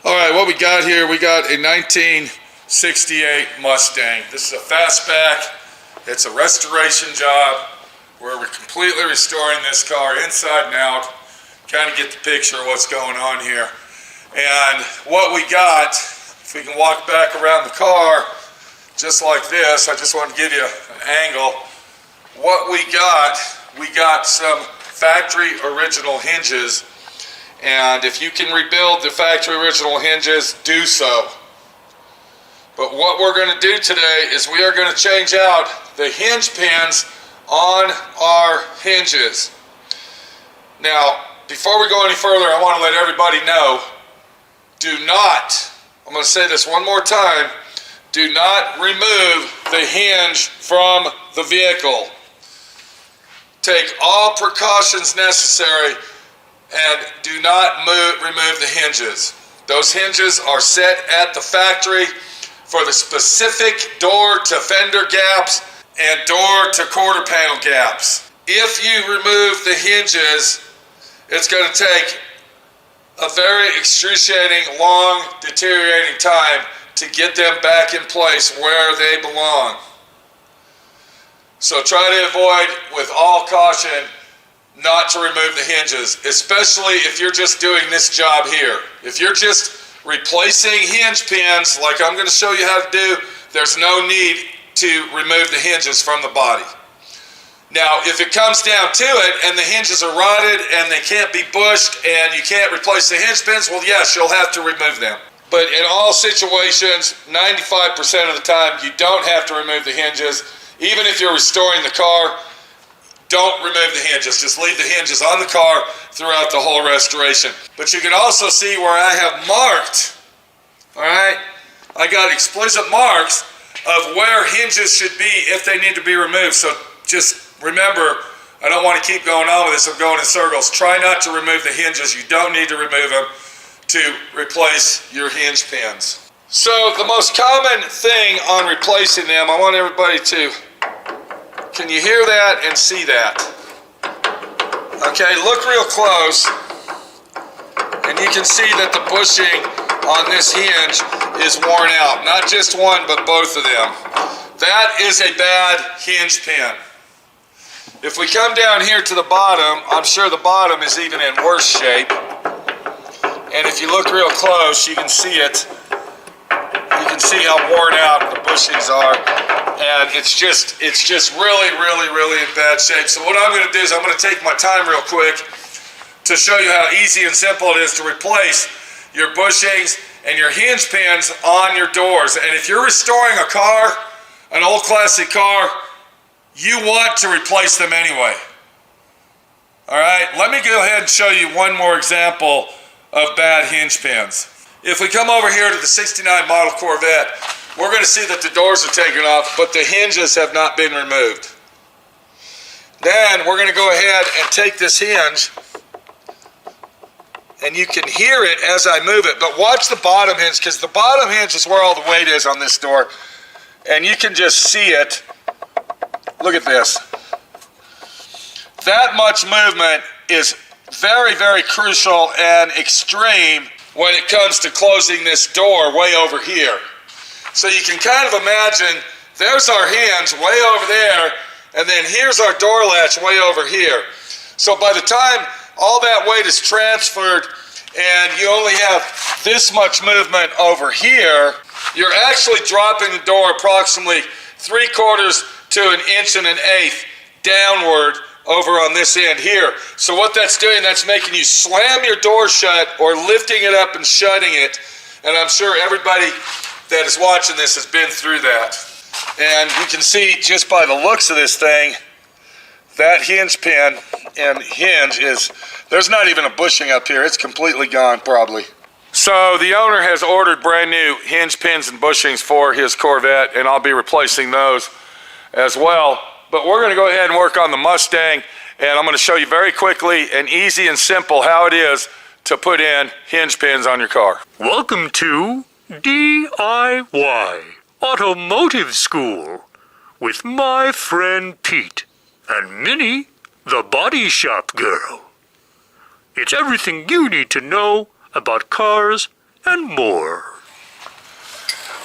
All right, what we got here, we got a 1968 Mustang. This is a Fastback. It's a restoration job where we're completely restoring this car inside and out. Kind of get the picture of what's going on here. And what we got, if we can walk back around the car, just like this, I just want to give you an angle. What we got some factory original hinges. And if you can rebuild the factory original hinges, do so. But what we're going to do today is we are going to change out the hinge pins on our hinges. Now, before we go any further, I want to let everybody know, do not, I'm going to say this one more time, do not remove the hinge from the vehicle. Take all precautions necessary and do not remove the hinges. Those hinges are set at the factory for the specific door to fender gaps and door to quarter panel gaps. If you remove the hinges, it's going to take a very excruciating, long, deteriorating time to get them back in place where they belong. So try to avoid, with all caution, not to remove the hinges, especially if you're just doing this job here. If you're just replacing hinge pins, like I'm going to show you how to do, there's no need to remove the hinges from the body. Now, if it comes down to it and the hinges are rotted and they can't be bushed and you can't replace the hinge pins, well, yes, you'll have to remove them. But in all situations, 95% of the time, you don't have to remove the hinges. Even if you're restoring the car, don't remove the hinges. Just leave the hinges on the car throughout the whole restoration. But you can also see where I have marked, all right? I got explicit marks of where hinges should be if they need to be removed. So just remember, I don't want to keep going on with this. I'm going in circles. Try not to remove the hinges. You don't need to remove them to replace your hinge pins. So the most common thing on replacing them, I want everybody to, can you hear that and see that? Okay, look real close, and you can see that the bushing on this hinge is worn out. Not just one, but both of them. That is a bad hinge pin. If we come down here to the bottom, I'm sure the bottom is even in worse shape. And if you look real close, you can see it. You can see how worn out the bushings are. And it's just really in bad shape. So what I'm going to do is I'm going to take my time real quick to show you how easy and simple it is to replace your bushings and your hinge pins on your doors. And if you're restoring a car, an old classic car, you want to replace them anyway. All right, let me go ahead and show you one more example of bad hinge pins. If we come over here to the 69 model Corvette, we're going to see that the doors are taken off, but the hinges have not been removed. Then we're going to go ahead and take this hinge, and you can hear it as I move it, but watch the bottom hinge, because the bottom hinge is where all the weight is on this door, and you can just see it. Look at this. That much movement is very crucial and extreme when it comes to closing this door way over here. So you can kind of imagine, there's our hinge way over there, and then here's our door latch way over here. So by the time all that weight is transferred and you only have this much movement over here, you're actually dropping the door approximately 3/4 to 1 1/8 downward over on this end here. So what that's doing, that's making you slam your door shut or lifting it up and shutting it. And I'm sure everybody that is watching this has been through that. And you can see just by the looks of this thing, that hinge pin and hinge is, there's not even a bushing up here. It's completely gone probably. So the owner has ordered brand new hinge pins and bushings for his Corvette, and I'll be replacing those as well. But we're going to go ahead and work on the Mustang, and I'm going to show you very quickly and easy and simple how it is to put in hinge pins on your car. Welcome to D.I.Y. Automotive School with my friend Pete and Minnie, the body shop girl. It's everything you need to know about cars and more.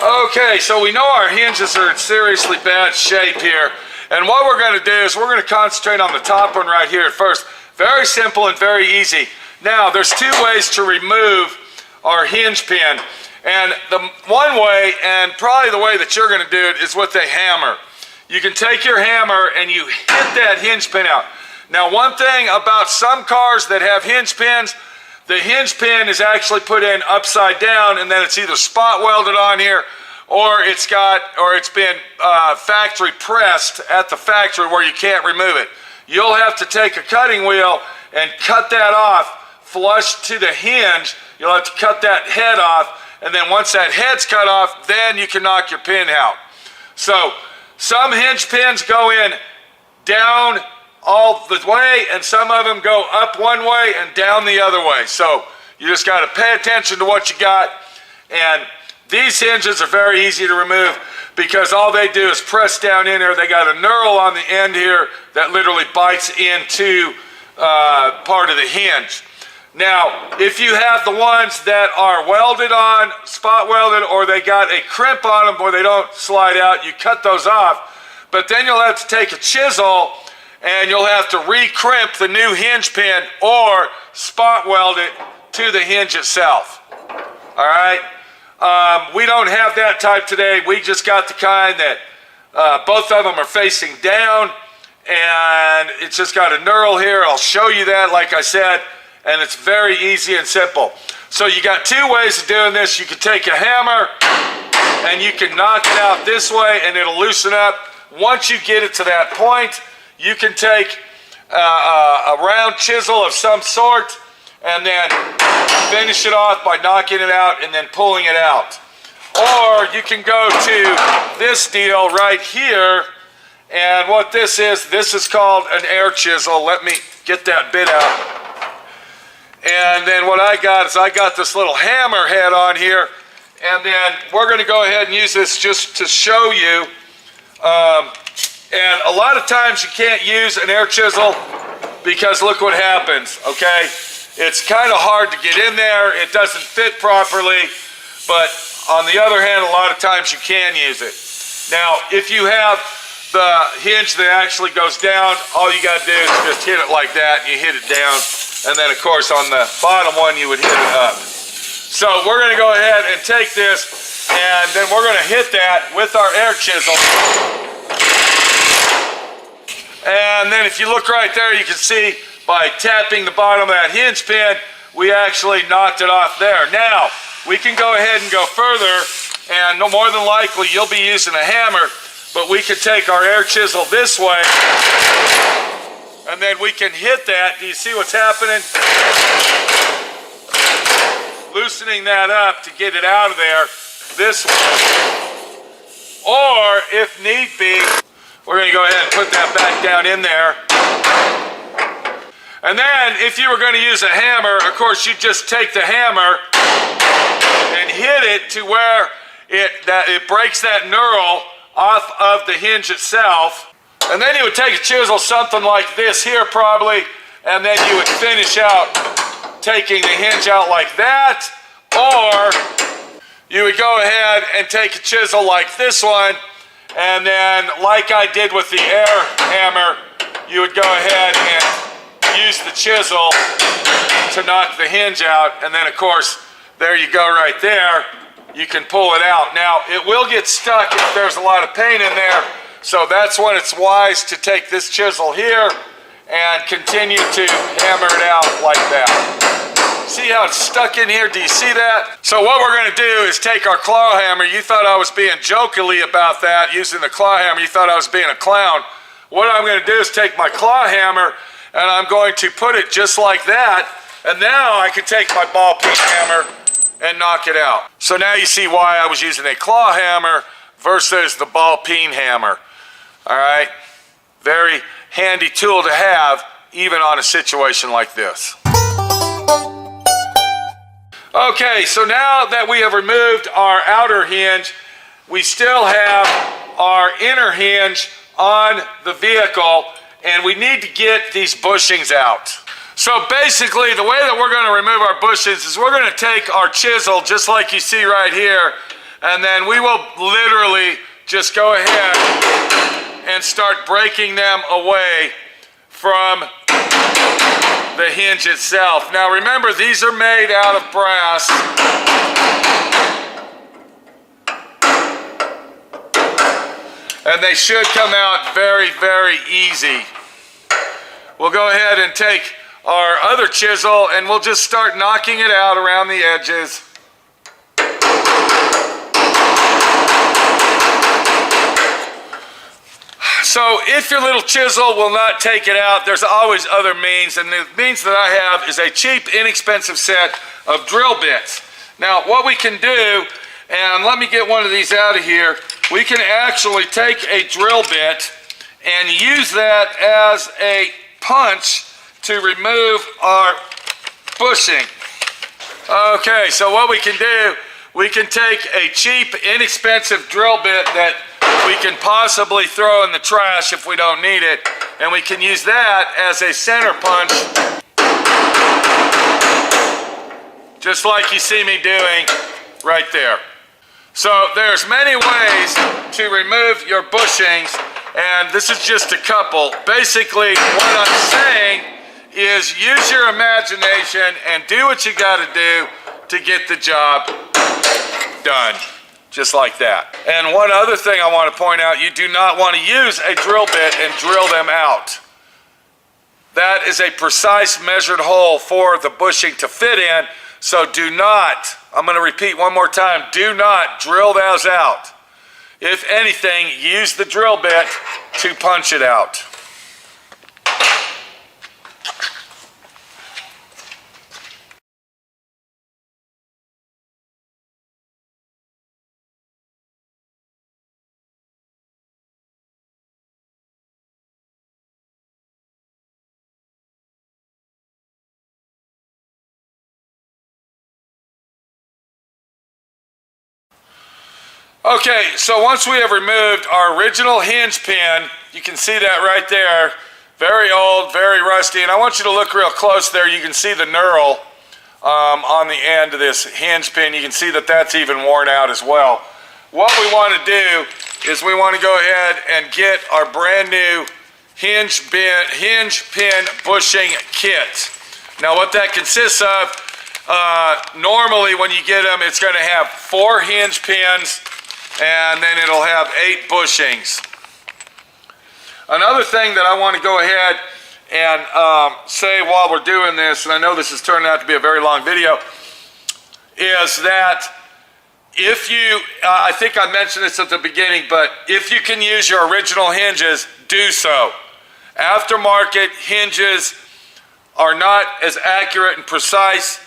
Okay, so we know our hinges are in seriously bad shape here. And what we're going to do is we're going to concentrate on the top one right here at first. Very simple and very easy. Now, there's two ways to remove our hinge pin. And the one way, and probably the way that you're going to do it, is with a hammer. You can take your hammer and you hit that hinge pin out. Now, one thing about some cars that have hinge pins, the hinge pin is actually put in upside down, and then it's either spot welded on here, or it's been factory pressed at the factory where you can't remove it. You'll have to take a cutting wheel and cut that off flush to the hinge. You'll have to cut that head off, and then once that head's cut off, then you can knock your pin out. So some hinge pins go in down all the way, and some of them go up one way and down the other way. So you just got to pay attention to what you got. And these hinges are very easy to remove because all they do is press down in there. They got a knurl on the end here that literally bites into part of the hinge. Now, if you have the ones that are welded on, spot welded, or they got a crimp on them where they don't slide out, you cut those off. But then you'll have to take a chisel and you'll have to re-crimp the new hinge pin or spot weld it to the hinge itself. All right? We don't have that type today. We just got the kind that both of them are facing down, and it's just got a knurl here. I'll show you that, like I said, and it's very easy and simple. So you got two ways of doing this. You can take a hammer and you can knock it out this way and it'll loosen up. Once you get it to that point, you can take a round chisel of some sort and then finish it off by knocking it out and then pulling it out. Or you can go to this deal right here, and what this is called an air chisel. Let me get that bit out. And then what I got is I got this little hammer head on here, and then we're going to go ahead and use this just to show you. And a lot of times you can't use an air chisel because look what happens, okay? It's kind of hard to get in there. It doesn't fit properly, but on the other hand, a lot of times you can use it. Now, if you have the hinge that actually goes down, all you got to do is just hit it like that, and you hit it down. And then, of course, on the bottom one, you would hit it up. So we're going to go ahead and take this, and then we're going to hit that with our air chisel. And then if you look right there, you can see by tapping the bottom of that hinge pin, we actually knocked it off there. Now, we can go ahead and go further, and no more than likely, you'll be using a hammer, but we can take our air chisel this way, and then we can hit that. Do you see what's happening? Loosening that up to get it out of there this way. Or, if need be, we're going to go ahead and put that back down in there. And then, if you were going to use a hammer, of course, you just take the hammer and hit it to where it breaks that knurl off of the hinge itself. And then you would take a chisel, something like this here probably, and then you would finish out taking the hinge out like that. Or you would go ahead and take a chisel like this one, and then like I did with the air hammer, you would go ahead and use the chisel to knock the hinge out, and then of course, there you go right there. You can pull it out. Now, it will get stuck if there's a lot of paint in there, so that's when it's wise to take this chisel here and continue to hammer it out like that. See how it's stuck in here? Do you see that? So what we're going to do is take our claw hammer. You thought I was being jokily about that, using the claw hammer. You thought I was being a clown. What I'm going to do is take my claw hammer and I'm going to put it just like that, and now I can take my ball peen hammer and knock it out. So now you see why I was using a claw hammer versus the ball peen hammer. All right, very handy tool to have even on a situation like this. Okay, so now that we have removed our outer hinge, we still have our inner hinge on the vehicle, and we need to get these bushings out. So basically, the way that we're going to remove our bushings is we're going to take our chisel, just like you see right here, and then we will literally just go ahead and start breaking them away from the hinge itself. Now remember, these are made out of brass. And they should come out very, very easy. We'll go ahead and take our other chisel and we'll just start knocking it out around the edges. So if your little chisel will not take it out, there's always other means, and the means that I have is a cheap, inexpensive set of drill bits. Now what we can do, and let me get one of these out of here, we can actually take a drill bit and use that as a punch to remove our bushing. Okay, so what we can do, we can take a cheap, inexpensive drill bit that we can possibly throw in the trash if we don't need it, and we can use that as a center punch, just like you see me doing right there. So there's many ways to remove your bushings, and this is just a couple. Basically, what I'm saying is use your imagination and do what you got to do to get the job done. Just like that. And one other thing I want to point out, you do not want to use a drill bit and drill them out. That is a precise measured hole for the bushing to fit in, so do not, I'm going to repeat one more time, do not drill those out. If anything, use the drill bit to punch it out. Okay, so once we have removed our original hinge pin, you can see that right there, very old, very rusty, and I want you to look real close there. You can see the knurl on the end of this hinge pin. You can see that that's even worn out as well. What we want to do is we want to go ahead and get our brand new hinge pin bushing kit. Now what that consists of, normally when you get them, it's going to have 4 hinge pins, and then it'll have 8 bushings. Another thing that I want to go ahead and say while we're doing this, and I know this is turning out to be a very long video, is that if you, I think I mentioned this at the beginning, but if you can use your original hinges, do so. Aftermarket hinges are not as accurate and precise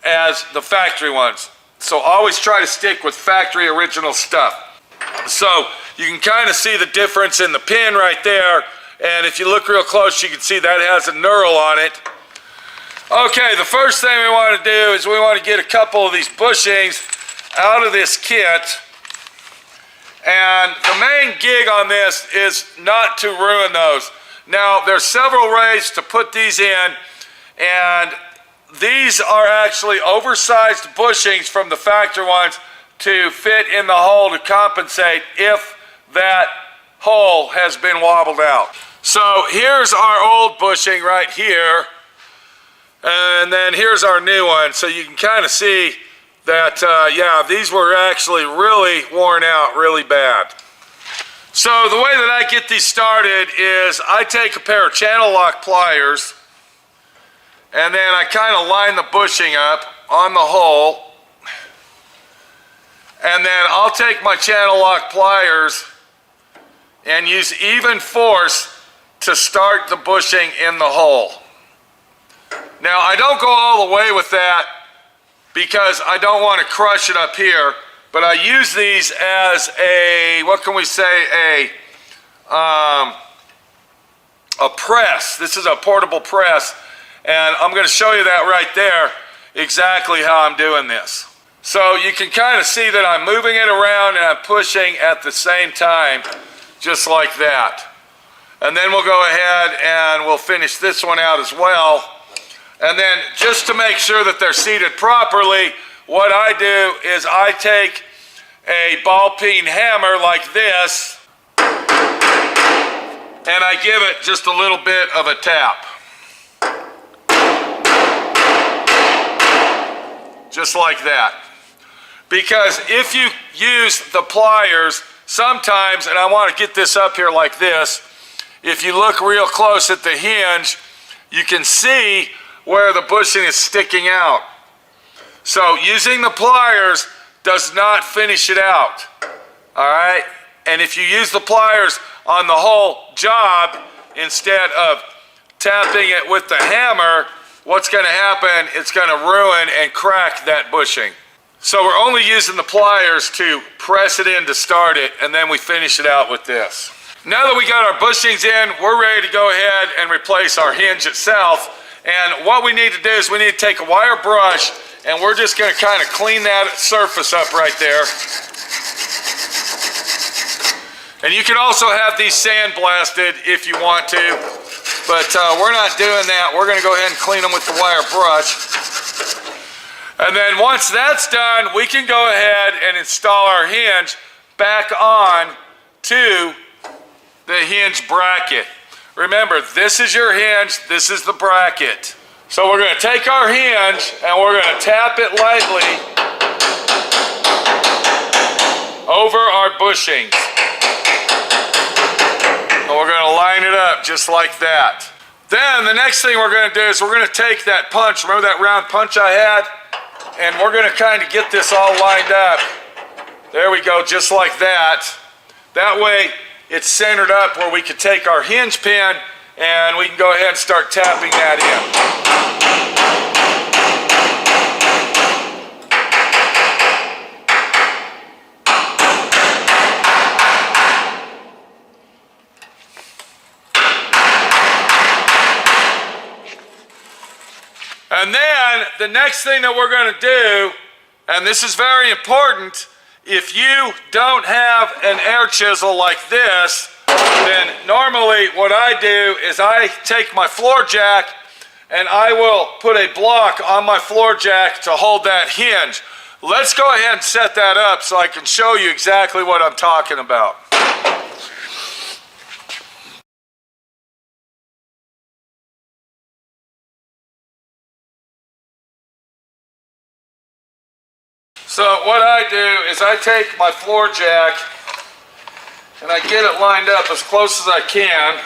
as the factory ones. So always try to stick with factory original stuff. So you can kind of see the difference in the pin right there, and if you look real close you can see that has a knurl on it. Okay, the first thing we want to do is we want to get a couple of these bushings out of this kit, and the main gig on this is not to ruin those. Now there's several ways to put these in, and these are actually oversized bushings from the factory ones to fit in the hole to compensate if that hole has been wobbled out. So here's our old bushing right here, and then here's our new one. So you can kind of see that, yeah, these were actually really worn out really bad. So the way that I get these started is I take a pair of channel lock pliers, and then I kind of line the bushing up on the hole, and then I'll take my channel lock pliers and use even force to start the bushing in the hole. Now I don't go all the way with that because I don't want to crush it up here, but I use these as a, what can we say, a press. This is a portable press. And I'm going to show you that right there, exactly how I'm doing this. So you can kind of see that I'm moving it around and I'm pushing at the same time, just like that. And then we'll go ahead and we'll finish this one out as well. And then just to make sure that they're seated properly, what I do is I take a ball-peen hammer like this, and I give it just a little bit of a tap. Just like that. Because if you use the pliers, sometimes, and I want to get this up here like this, if you look real close at the hinge, you can see where the bushing is sticking out. So using the pliers does not finish it out. All right? And if you use the pliers on the whole job instead of tapping it with the hammer, what's going to happen, it's going to ruin and crack that bushing. So we're only using the pliers to press it in to start it, and then we finish it out with this. Now that we got our bushings in, we're ready to go ahead and replace our hinge itself. And what we need to do is we need to take a wire brush, and we're just going to kind of clean that surface up right there. And you can also have these sandblasted if you want to, but we're not doing that. We're going to go ahead and clean them with the wire brush. And then once that's done, we can go ahead and install our hinge back on to the hinge bracket. Remember, this is your hinge, this is the bracket. So we're going to take our hinge and we're going to tap it lightly over our bushings. And we're going to line it up just like that. Then the next thing we're going to do is we're going to take that punch, remember that round punch I had? And we're going to kind of get this all lined up. There we go, just like that. That way it's centered up where we can take our hinge pin and we can go ahead and start tapping that in. And then the next thing that we're going to do, and this is very important, if you don't have an air chisel like this, then normally what I do is I take my floor jack and I will put a block on my floor jack to hold that hinge. Let's go ahead and set that up so I can show you exactly what I'm talking about. So what I do is I take my floor jack and I get it lined up as close as I can.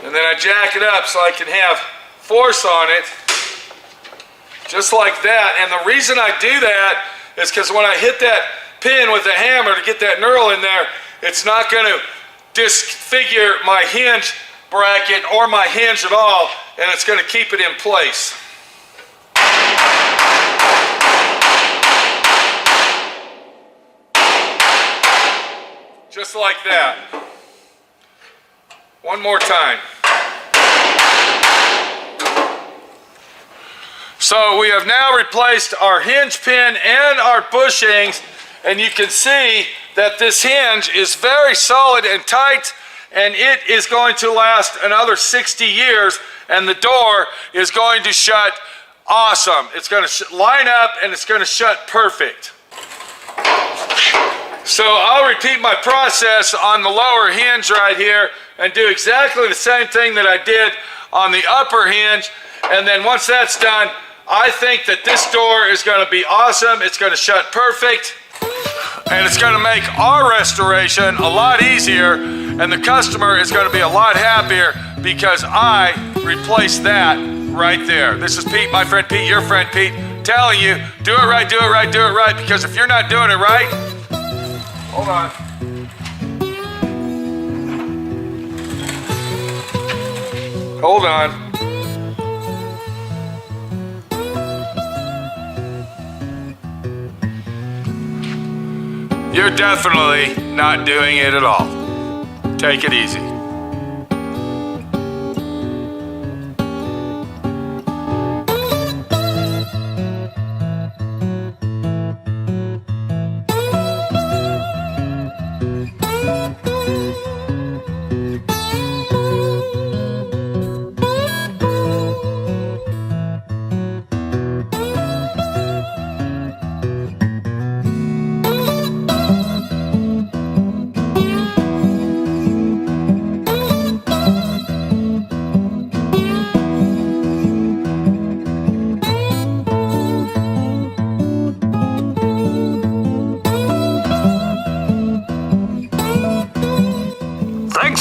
And then I jack it up so I can have force on it, just like that. And the reason I do that is because when I hit that pin with the hammer to get that knurl in there, it's not going to disfigure my hinge bracket or my hinge at all, and it's going to keep it in place. Just like that. One more time. So we have now replaced our hinge pin and our bushings, and you can see that this hinge is very solid and tight, and it is going to last another 60 years, and the door is going to shut awesome. It's going to line up and it's going to shut perfect. So I'll repeat my process on the lower hinge right here and do exactly the same thing that I did on the upper hinge, and then once that's done, I think that this door is going to be awesome. It's going to shut perfect, and it's going to make our restoration a lot easier, and the customer is going to be a lot happier because I replaced that right there. This is Pete, my friend Pete, your friend Pete, telling you, do it right, do it right, do it right, because if you're not doing it right, hold on. Hold on. You're definitely not doing it at all. Take it easy.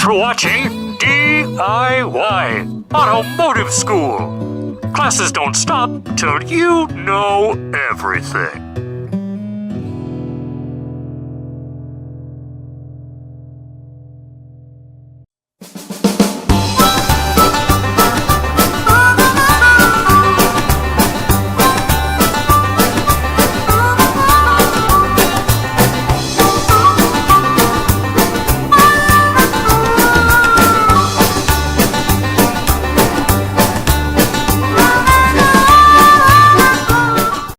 for watching D.I.Y. Automotive School. Classes don't stop till you know everything.